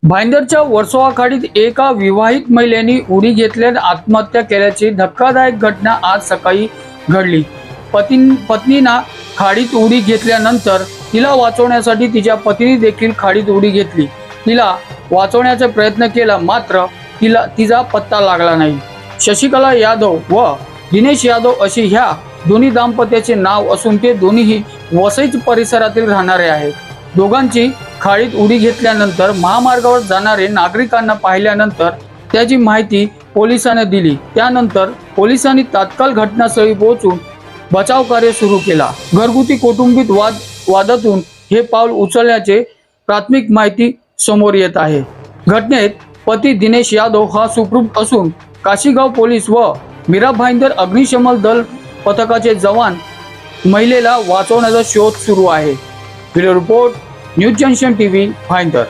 भाईंदरच्या वर्सोवा खाडीत एका विवाहित महिलेने उडी घेतल्याने आत्महत्या केल्याची धक्कादायक घटना आज सकाळी घडली। पत्नीना खाडीत उडी घेतल्यानंतर तिला वाचवण्यासाठी तिच्या पतीने देखील खाडीत उडी घेतली। तिला वाचवण्याचा प्रयत्न केला, मात्र तिचा पत्ता लागला नाही। शशिकला यादव व दिनेश यादव अशी ह्या दोन्ही दाम्पत्याचे नाव असून ते दोन्हीही वसई परिसरातील राहणारे आहेत। दोघांची खाडीत उडी घेतल्यानंतर महामार्गावर जाणारे नागरिकांना पाहिल्यानंतर त्याची माहिती पोलिसांना दिली। त्यानंतर पोलिसांनी तात्काळ घटनास्थळी पोहोचून बचाव कार्य सुरू केला। घरगुती कौटुंबिक वादातून हे पाऊल उचलल्याचे प्राथमिक माहिती समोर येत आहे। घटनेत पती दिनेश यादव हा सुखरूप असून काशीगाव पोलीस व मीरा भाईंदर अग्निशमन दल पथकाचे जवान महिलेला वाचवण्याचा शोध सुरू आहे। Bureau report, news junction TV, Bhayandar.